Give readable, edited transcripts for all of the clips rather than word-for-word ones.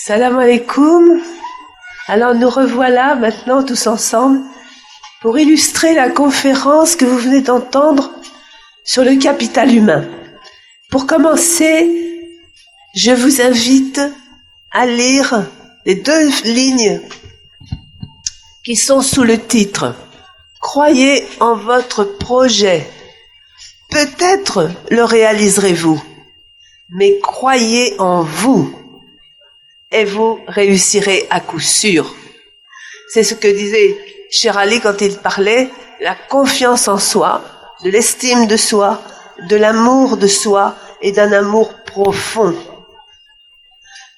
Salam alaikum. Alors nous revoilà maintenant tous ensemble pour illustrer la conférence que vous venez d'entendre sur le capital humain. Pour commencer, je vous invite à lire les 2 lignes qui sont sous le titre « Croyez en votre projet. Peut-être le réaliserez-vous, mais croyez en vous. Et vous réussirez à coup sûr. » C'est ce que disait Cher Ali quand il parlait, la confiance en soi, de l'estime de soi, de l'amour de soi et d'un amour profond.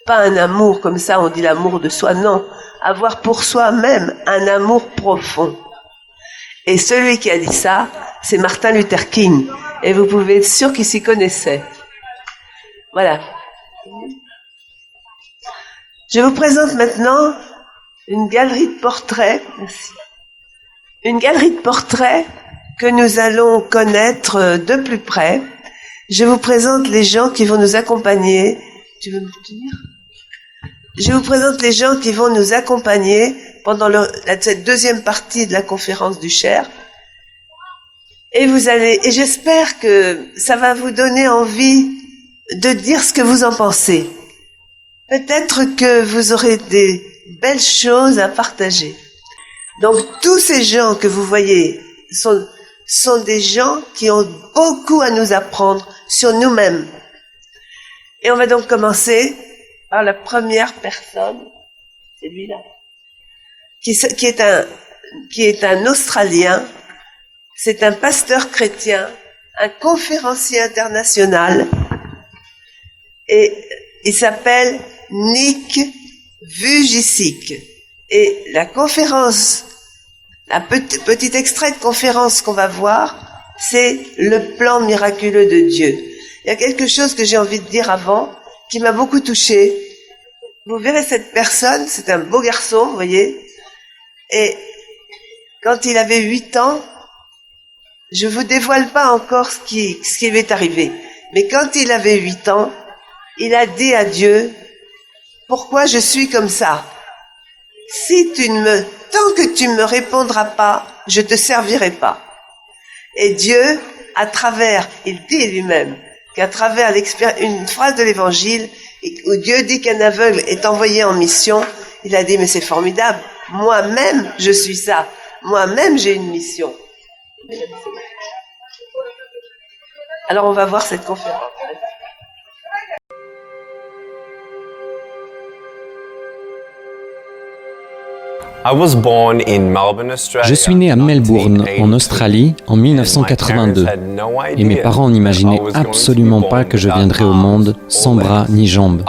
Pas un amour comme ça, on dit l'amour de soi, non. Avoir pour soi-même un amour profond. Et celui qui a dit ça, c'est Martin Luther King. Et vous pouvez être sûr qu'il s'y connaissait. Voilà. Je vous présente maintenant une galerie de portraits. Merci. Une galerie de portraits que nous allons connaître de plus près. Je vous présente les gens qui vont nous accompagner. Tu veux me tenir ? Je vous présente les gens qui vont nous accompagner pendant cette deuxième partie de la conférence du Cher. Et j'espère que ça va vous donner envie de dire ce que vous en pensez. Peut-être que vous aurez des belles choses à partager. Donc, tous ces gens que vous voyez sont des gens qui ont beaucoup à nous apprendre sur nous-mêmes. Et on va donc commencer par la première personne, c'est lui-là, qui est un Australien, c'est un pasteur chrétien, un conférencier international, et il s'appelle Nick Vujicic. Et la conférence, un petit extrait de conférence qu'on va voir, c'est le plan miraculeux de Dieu. Il y a quelque chose que j'ai envie de dire avant, qui m'a beaucoup touchée. Vous verrez cette personne, c'est un beau garçon, vous voyez. Et quand il avait 8 ans, je vous dévoile pas encore ce qui lui est arrivé. Mais quand il avait 8 ans, il a dit à Dieu, « Pourquoi je suis comme ça? Tant que tu ne me répondras pas, je te servirai pas. » Et Dieu, il dit lui-même, qu'à travers une phrase de l'Évangile, où Dieu dit qu'un aveugle est envoyé en mission, il a dit, mais c'est formidable, moi-même je suis ça, moi-même j'ai une mission. Alors on va voir cette conférence. Je suis né à Melbourne, en Australie, en 1982, et mes parents n'imaginaient absolument pas que je viendrais au monde sans bras ni jambes.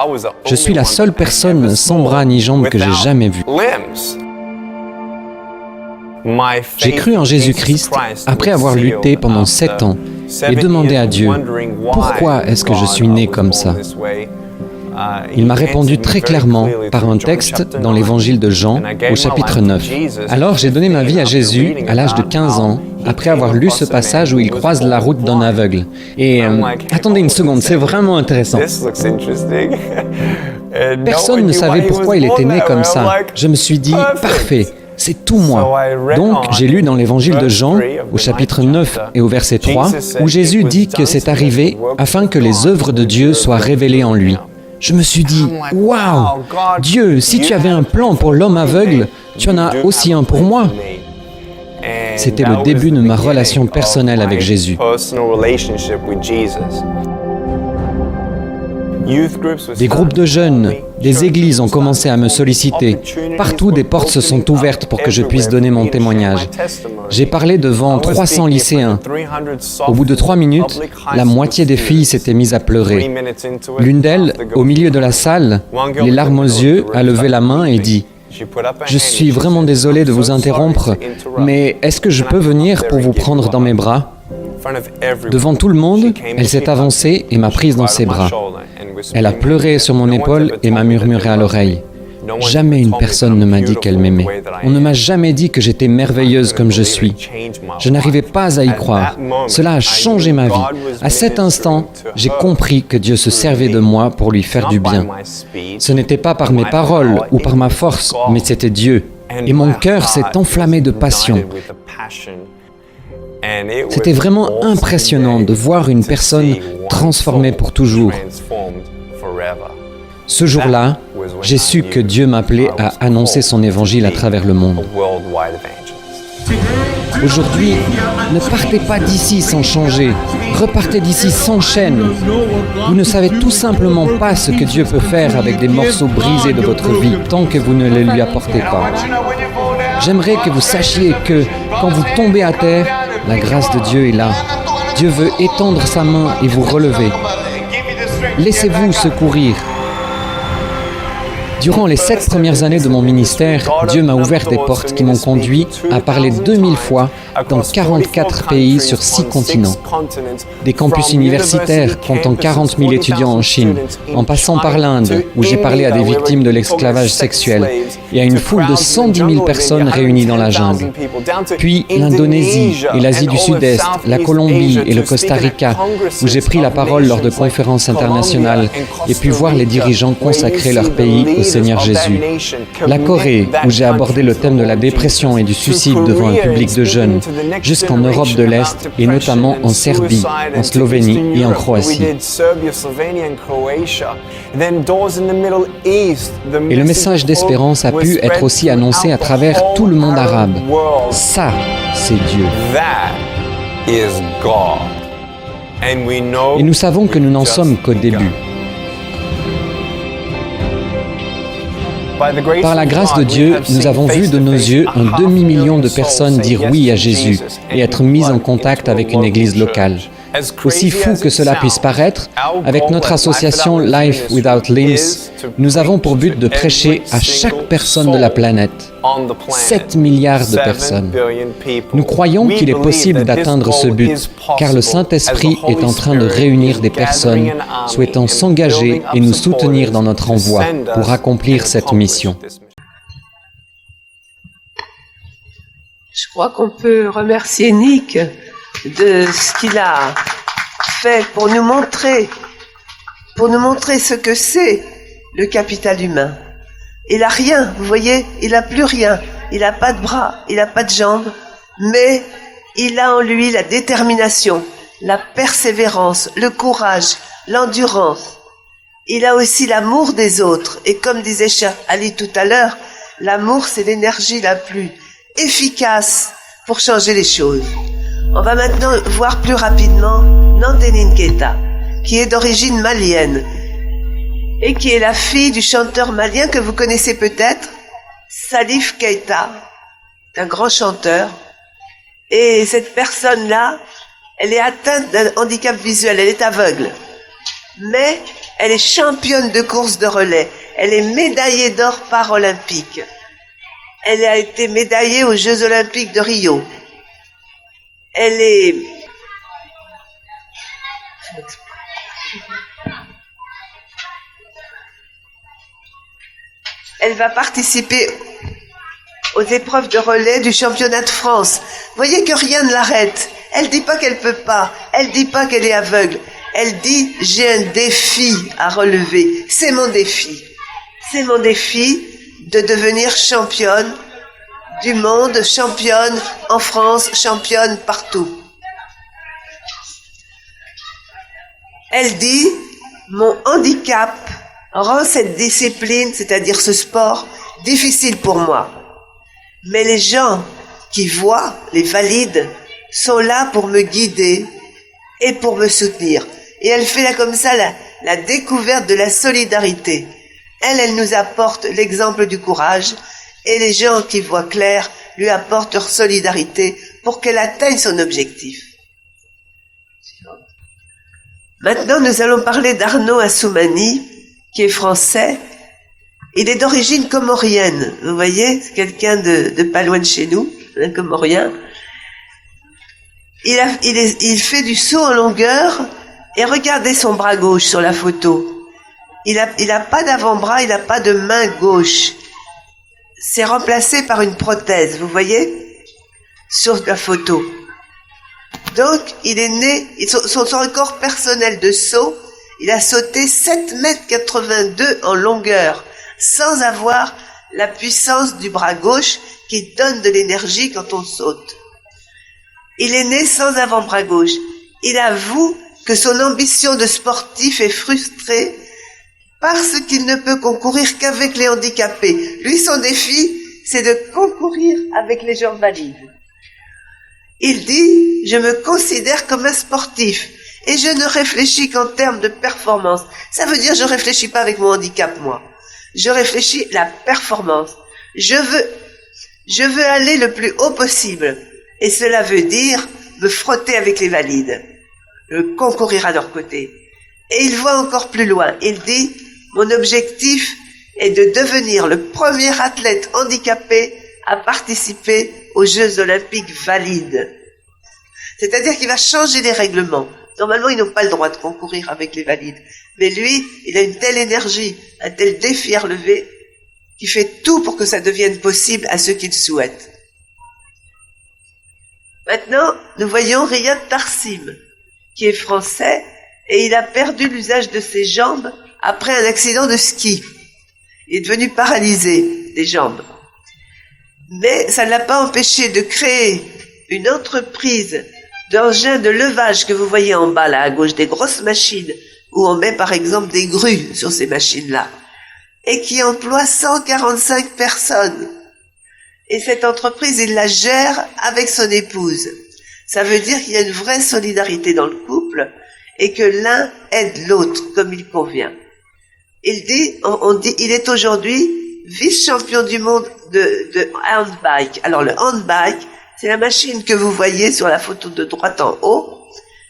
Je suis la seule personne sans bras ni jambes que j'ai jamais vue. J'ai cru en Jésus-Christ après avoir lutté pendant 7 ans et demandé à Dieu, pourquoi est-ce que je suis né comme ça ? Il m'a répondu très clairement par un texte dans l'évangile de Jean au chapitre 9. Alors j'ai donné ma vie à Jésus à l'âge de 15 ans, après avoir lu ce passage où il croise la route d'un aveugle. Et attendez une seconde, c'est vraiment intéressant. Personne ne savait pourquoi il était né comme ça. Je me suis dit, parfait, c'est tout moi. Donc j'ai lu dans l'évangile de Jean au chapitre 9 et au verset 3, où Jésus dit que c'est arrivé afin que les œuvres de Dieu soient révélées en lui. Je me suis dit, « Waouh, Dieu, si tu avais un plan pour l'homme aveugle, tu en as aussi un pour moi. » C'était le début de ma relation personnelle avec Jésus. Des groupes de jeunes, des églises ont commencé à me solliciter. Partout, des portes se sont ouvertes pour que je puisse donner mon témoignage. J'ai parlé devant 300 lycéens. Au bout de 3 minutes, la moitié des filles s'étaient mises à pleurer. L'une d'elles, au milieu de la salle, les larmes aux yeux, a levé la main et dit « Je suis vraiment désolée de vous interrompre, mais est-ce que je peux venir pour vous prendre dans mes bras ?» Devant tout le monde, elle s'est avancée et m'a prise dans ses bras. Elle a pleuré sur mon épaule et m'a murmuré à l'oreille Jamais une personne ne m'a dit qu'elle m'aimait. On ne m'a jamais dit que j'étais merveilleuse comme je suis. Je n'arrivais pas à y croire. Cela a changé ma vie. À cet instant, j'ai compris que Dieu se servait de moi pour lui faire du bien. Ce n'était pas par mes paroles ou par ma force, mais c'était Dieu. Et mon cœur s'est enflammé de passion. C'était vraiment impressionnant de voir une personne transformée pour toujours. Ce jour-là, j'ai su que Dieu m'appelait à annoncer son évangile à travers le monde. Aujourd'hui, ne partez pas d'ici sans changer. Repartez d'ici sans chaîne. Vous ne savez tout simplement pas ce que Dieu peut faire avec des morceaux brisés de votre vie tant que vous ne les lui apportez pas. J'aimerais que vous sachiez que quand vous tombez à terre, la grâce de Dieu est là. Dieu veut étendre sa main et vous relever. Laissez-vous secourir. Durant les 7 premières années de mon ministère, Dieu m'a ouvert des portes qui m'ont conduit à parler 2000 fois dans 44 pays sur 6 continents. Des campus universitaires comptant 40 000 étudiants en Chine, en passant par l'Inde, où j'ai parlé à des victimes de l'esclavage sexuel, et à une foule de 110 000 personnes réunies dans la jungle. Puis l'Indonésie et l'Asie du Sud-Est, la Colombie et le Costa Rica, où j'ai pris la parole lors de conférences internationales et pu voir les dirigeants consacrer leur pays au Seigneur Jésus. La Corée, où j'ai abordé le thème de la dépression et du suicide devant un public de jeunes, jusqu'en Europe de l'Est et notamment en Serbie, en Slovénie et en Croatie. Et le message d'espérance a pu être aussi annoncé à travers tout le monde arabe. Ça, c'est Dieu. Et nous savons que nous n'en sommes qu'au début. Par la grâce de Dieu, nous avons vu de nos yeux un demi-million de personnes dire oui à Jésus et être mises en contact avec une église locale. Aussi fou que cela puisse paraître, avec notre association Life Without Limbs, nous avons pour but de prêcher à chaque personne de la planète, 7 milliards de personnes. Nous croyons qu'il est possible d'atteindre ce but, car le Saint-Esprit est en train de réunir des personnes souhaitant s'engager et nous soutenir dans notre envoi pour accomplir cette mission. Je crois qu'on peut remercier Nick de ce qu'il a fait pour nous montrer ce que c'est le capital humain. Il n'a rien, vous voyez, il n'a plus rien. Il n'a pas de bras, il n'a pas de jambes, mais il a en lui la détermination, la persévérance, le courage, l'endurance. Il a aussi l'amour des autres. Et comme disait Cheikh Ali tout à l'heure, l'amour, c'est l'énergie la plus efficace pour changer les choses. On va maintenant voir plus rapidement Nandini Keita, qui est d'origine malienne et qui est la fille du chanteur malien que vous connaissez peut-être, Salif Keita, un grand chanteur. Et cette personne-là, elle est atteinte d'un handicap visuel, elle est aveugle. Mais elle est championne de course de relais. Elle est médaillée d'or paralympique. Elle a été médaillée aux Jeux Olympiques de Rio. Elle va participer aux épreuves de relais du championnat de France. Vous voyez que rien ne l'arrête. Elle dit pas qu'elle peut pas. Elle dit pas qu'elle est aveugle. Elle dit, j'ai un défi à relever. C'est mon défi. C'est mon défi de devenir championne du monde, championne en France, championne partout. Elle dit, mon handicap rend cette discipline, c'est-à-dire ce sport, difficile pour moi. Mais les gens qui voient, les valides, sont là pour me guider et pour me soutenir. Et elle fait là comme ça la découverte de la solidarité. Elle nous apporte l'exemple du courage et les gens qui voient clair lui apportent leur solidarité pour qu'elle atteigne son objectif. Maintenant, nous allons parler d'Arnaud Assoumani, qui est français. Il est d'origine comorienne, vous voyez, c'est quelqu'un de pas loin de chez nous, un comorien. Il fait du saut en longueur et regardez son bras gauche sur la photo. Il a pas d'avant-bras, il n'a pas de main gauche. C'est remplacé par une prothèse, vous voyez, sur la photo. Donc, il est né, son record personnel de saut, il a sauté 7,82 m en longueur, sans avoir la puissance du bras gauche qui donne de l'énergie quand on saute. Il est né sans avant-bras gauche. Il avoue que son ambition de sportif est frustrée parce qu'il ne peut concourir qu'avec les handicapés. Lui, son défi, c'est de concourir avec les gens valides. Il dit, je me considère comme un sportif et je ne réfléchis qu'en termes de performance. Ça veut dire, je réfléchis pas avec mon handicap, moi. Je réfléchis la performance. Je veux aller le plus haut possible. Et cela veut dire me frotter avec les valides, concourir à leur côté. Et il voit encore plus loin. Il dit, mon objectif est de devenir le premier athlète handicapé à participer aux Jeux Olympiques valides. C'est-à-dire qu'il va changer les règlements. Normalement, ils n'ont pas le droit de concourir avec les valides. Mais lui, il a une telle énergie, un tel défi à relever, qu'il fait tout pour que ça devienne possible à ceux qui le souhaitent. Maintenant, nous voyons Riyad Tarsim, qui est français, et il a perdu l'usage de ses jambes après un accident de ski. Il est devenu paralysé des jambes. Mais ça ne l'a pas empêché de créer une entreprise d'engins de levage que vous voyez en bas, là, à gauche, des grosses machines, où on met par exemple des grues sur ces machines-là, et qui emploie 145 personnes. Et cette entreprise, il la gère avec son épouse. Ça veut dire qu'il y a une vraie solidarité dans le couple et que l'un aide l'autre comme il convient. Il dit, il est aujourd'hui vice-champion du monde de handbike. Alors le handbike, c'est la machine que vous voyez sur la photo de droite en haut.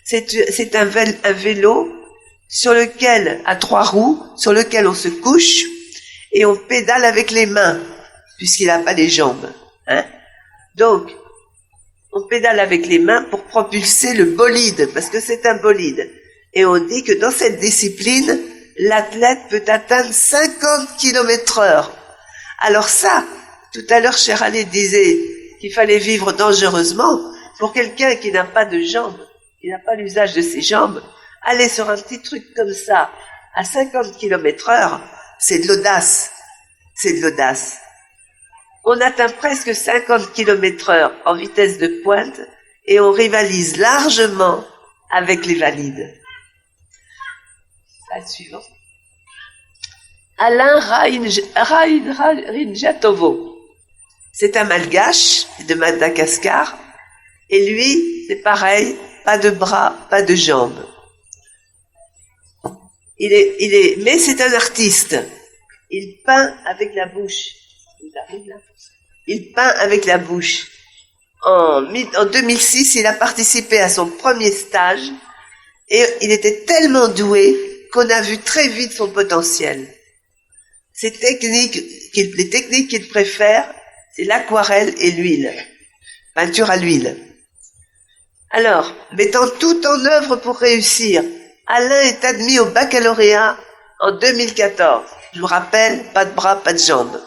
C'est un vélo sur lequel, à 3 roues, sur lequel on se couche et on pédale avec les mains, puisqu'il n'a pas les jambes. Hein? Donc, on pédale avec les mains pour propulser le bolide, parce que c'est un bolide. Et on dit que dans cette discipline, l'athlète peut atteindre 50 km/h. Alors ça, tout à l'heure, cher Ali disait qu'il fallait vivre dangereusement. Pour quelqu'un qui n'a pas de jambes, qui n'a pas l'usage de ses jambes, aller sur un petit truc comme ça, à 50 km/h, c'est de l'audace. C'est de l'audace. On atteint presque 50 km/h en vitesse de pointe et on rivalise largement avec les valides. Slide suivant. Alain Rinjatovo. C'est un malgache de Madagascar. Et lui, c'est pareil, pas de bras, pas de jambes. Mais c'est un artiste. Il peint avec la bouche. Il peint avec la bouche. En 2006, il a participé à son premier stage et il était tellement doué qu'on a vu très vite son potentiel. Les techniques qu'il préfère, c'est l'aquarelle et l'huile. Peinture à l'huile. Alors, mettant tout en œuvre pour réussir, Alain est admis au baccalauréat en 2014. Je vous rappelle, pas de bras, pas de jambes.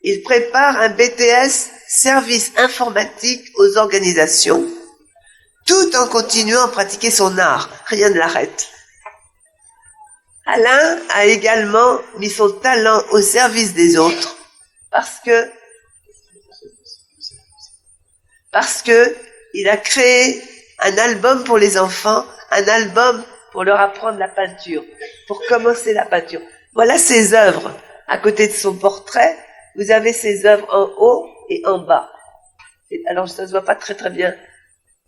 Il prépare un BTS service informatique aux organisations, tout en continuant à pratiquer son art. Rien ne l'arrête. Alain a également mis son talent au service des autres parce que il a créé un album pour les enfants, un album pour leur apprendre la peinture, pour commencer la peinture. Voilà ses œuvres. À côté de son portrait, vous avez ses œuvres en haut et en bas. Alors ça ne se voit pas très très bien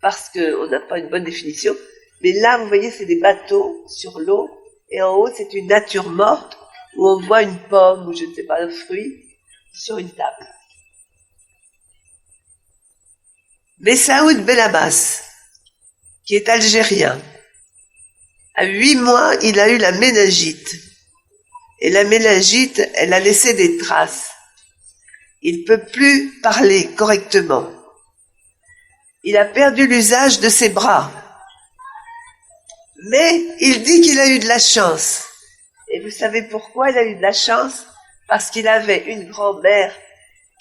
parce qu'on n'a pas une bonne définition. Mais là, vous voyez, c'est des bateaux sur l'eau. Et en haut, c'est une nature morte où on voit une pomme ou je ne sais pas, un fruit sur une table. Messaoud Belabas, qui est algérien, à 8 mois, il a eu la méningite. Et la méningite, elle a laissé des traces. Il ne peut plus parler correctement. Il a perdu l'usage de ses bras. Mais il dit qu'il a eu de la chance. Et vous savez pourquoi il a eu de la chance? Parce qu'il avait une grand-mère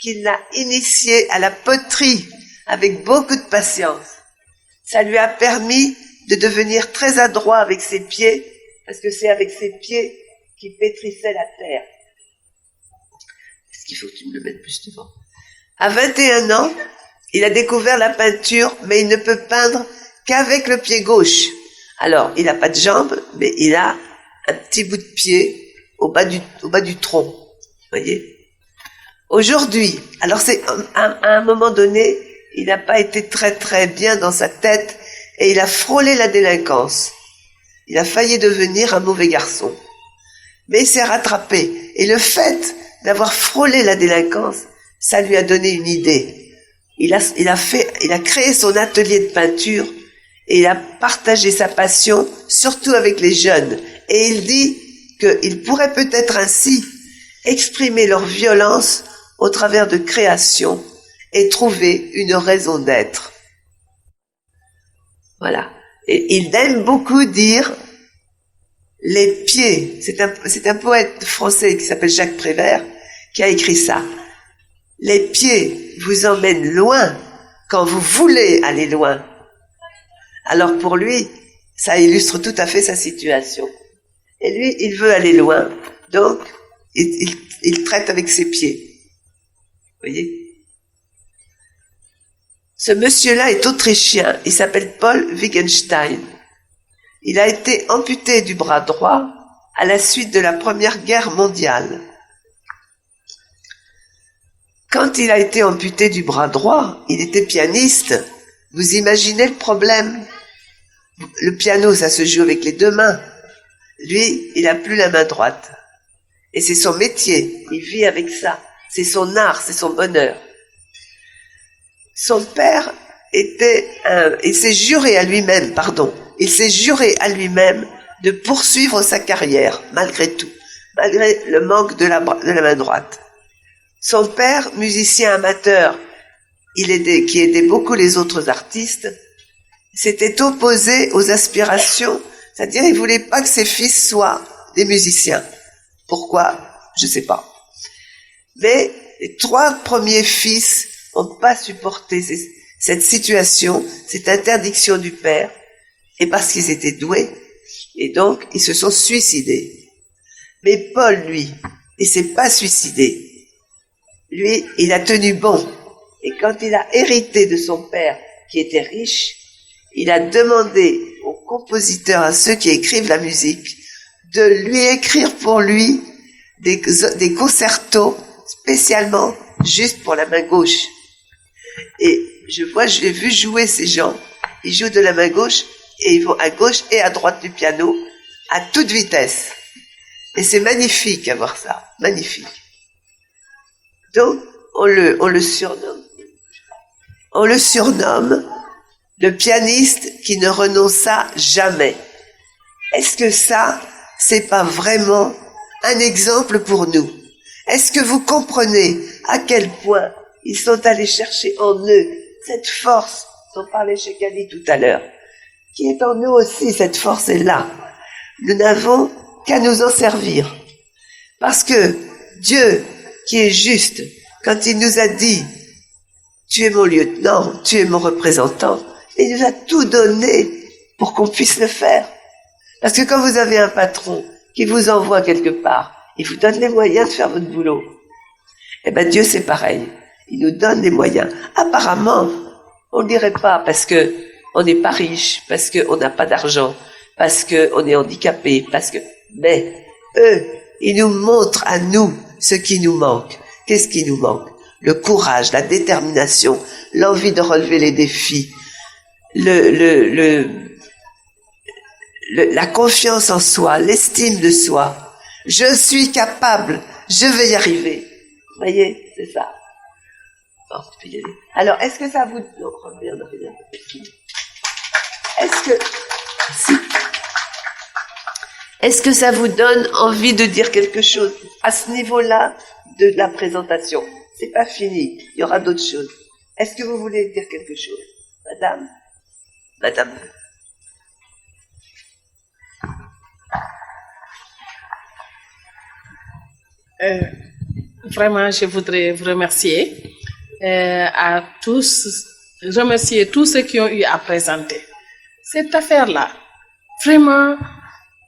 qui l'a initié à la poterie avec beaucoup de patience. Ça lui a permis de devenir très adroit avec ses pieds, parce que c'est avec ses pieds qu'il pétrissait la terre. Est-ce qu'il faut que tu me le mettes plus devant? À 21 ans, il a découvert la peinture, mais il ne peut peindre qu'avec le pied gauche. Alors, il n'a pas de jambes, mais il a un petit bout de pied au bas du tronc. Voyez? Aujourd'hui, alors c'est à un moment donné, il n'a pas été très très bien dans sa tête et il a frôlé la délinquance. Il a failli devenir un mauvais garçon. Mais il s'est rattrapé. Et le fait d'avoir frôlé la délinquance, ça lui a donné une idée. Il a créé son atelier de peinture et il a partagé sa passion, surtout avec les jeunes. Et il dit qu'il pourrait peut-être ainsi exprimer leur violence au travers de création et trouver une raison d'être. Voilà. Et il aime beaucoup dire les pieds. C'est un poète français qui s'appelle Jacques Prévert qui a écrit ça. Les pieds vous emmènent loin quand vous voulez aller loin. Alors pour lui, ça illustre tout à fait sa situation. Et lui, il veut aller loin, donc il traite avec ses pieds. Vous voyez? Ce monsieur-là est autrichien, il s'appelle Paul Wittgenstein. Il a été amputé du bras droit à la suite de la Première Guerre mondiale. Quand il a été amputé du bras droit, il était pianiste. Vous imaginez le problème? Le piano, ça se joue avec les deux mains. Lui, il n'a plus la main droite. Et c'est son métier, il vit avec ça. C'est son art, c'est son bonheur. Son père il s'est juré à lui-même de poursuivre sa carrière, malgré tout, malgré le manque de la main droite. Son père, musicien amateur, qui aidait beaucoup les autres artistes, s'était opposé aux aspirations, c'est-à-dire il voulait pas que ses fils soient des musiciens. Pourquoi? Je sais pas. Mais les 3 premiers fils n'ont pas supporté cette situation, cette interdiction du père, et parce qu'ils étaient doués, et donc ils se sont suicidés. Mais Paul, lui, il s'est pas suicidé. Lui, il a tenu bon. Et quand il a hérité de son père, qui était riche, il a demandé aux compositeurs, à ceux qui écrivent la musique, de lui écrire pour lui des concertos spécialement juste pour la main gauche. Et j'ai vu jouer ces gens, ils jouent de la main gauche et ils vont à gauche et à droite du piano à toute vitesse. Et c'est magnifique à voir ça, magnifique. Donc, on le surnomme le pianiste qui ne renonça jamais. Est-ce que ça, c'est pas vraiment un exemple pour nous? Est-ce que vous comprenez à quel point ils sont allés chercher en eux cette force dont parlait Shekali tout à l'heure, qui est en nous aussi, cette force est là. Nous n'avons qu'à nous en servir. Parce que Dieu, qui est juste, quand il nous a dit « Tu es mon lieutenant, tu es mon représentant », il nous a tout donné pour qu'on puisse le faire. Parce que quand vous avez un patron qui vous envoie quelque part, il vous donne les moyens de faire votre boulot. Eh bien Dieu c'est pareil, il nous donne les moyens. Apparemment, on ne dirait pas parce que on n'est pas riche, parce qu'on n'a pas d'argent, parce qu'on est handicapé, mais eux, ils nous montrent à nous ce qui nous manque. Qu'est-ce qui nous manque? Le courage, la détermination, l'envie de relever les défis, la confiance en soi, l'estime de soi. Je suis capable, je vais y arriver. Vous voyez, c'est ça. Bon, tu peux y aller. Alors, est-ce que ça vous... Non, reviens. Est-ce que ça vous donne envie de dire quelque chose à ce niveau-là de la présentation? C'est pas fini, il y aura d'autres choses. Est-ce que vous voulez dire quelque chose? Madame? Vraiment, je voudrais vous remercier à tous, remercier tous ceux qui ont eu à présenter. Cette affaire-là, vraiment,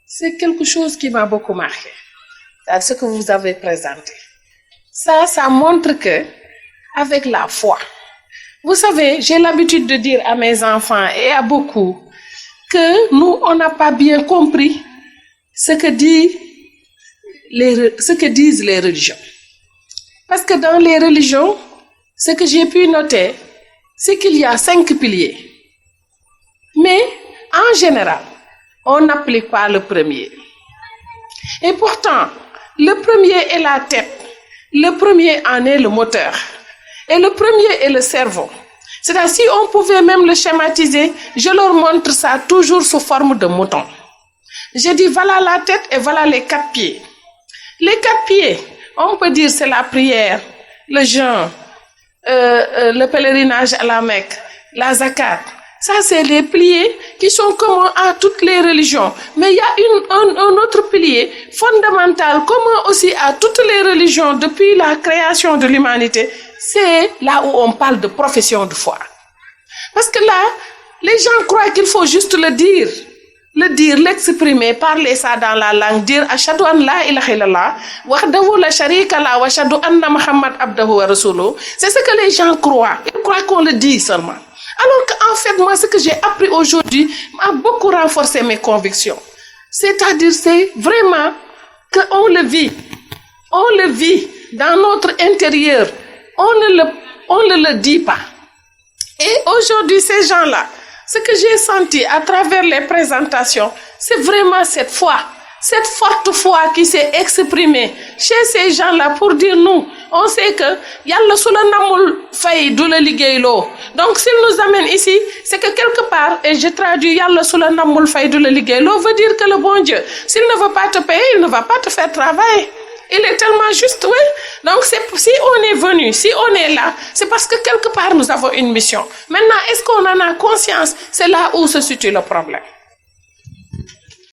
c'est quelque chose qui m'a beaucoup marqué. C'est ce que vous avez présenté. Ça montre que, avec la foi, vous savez, j'ai l'habitude de dire à mes enfants et à beaucoup que nous, on n'a pas bien compris ce que disent les religions. Parce que dans les religions, ce que j'ai pu noter, c'est qu'il y a 5 piliers. Mais, en général, on n'applique pas le premier. Et pourtant, le premier est la tête. Le premier en est le moteur. Et le premier est le cerveau. C'est-à-dire, si on pouvait même le schématiser, je leur montre ça toujours sous forme de mouton. Je dis, voilà la tête et voilà les 4 pieds. Les 4 pieds, on peut dire c'est la prière, le jeûne, le pèlerinage à la Mecque, la zakat. Ça, c'est les piliers qui sont communs à toutes les religions. Mais il y a un autre pilier fondamental, commun aussi à toutes les religions depuis la création de l'humanité. C'est là où on parle de profession de foi. Parce que là, les gens croient qu'il faut juste le dire, l'exprimer, parler ça dans la langue, dire ashhadu an la ilaha illallah wahdahu la sharika la wa ashhadu anna Muhammad abdahu wa rasuluhu. C'est ce que les gens croient. Ils croient qu'on le dit seulement. Alors qu'en fait, moi, ce que j'ai appris aujourd'hui m'a beaucoup renforcé mes convictions. C'est-à-dire, c'est vraiment qu'on le vit. On le vit dans notre intérieur. On ne le dit pas. Et aujourd'hui, ces gens-là, ce que j'ai senti à travers les présentations, c'est vraiment cette foi, cette forte foi qui s'est exprimée chez ces gens-là pour dire nous, on sait que Yalla Sula Namul Fay du la liggéeyloo. Donc s'il nous amène ici, c'est que quelque part, et je traduis Yalla Sula Namul Fay du la liggéeyloo veut dire que le bon Dieu, s'il ne veut pas te payer, il ne va pas te faire travailler. Il est tellement juste, oui. Donc, si on est venu, si on est là, c'est parce que quelque part, nous avons une mission. Maintenant, est-ce qu'on en a conscience? C'est là où se situe le problème.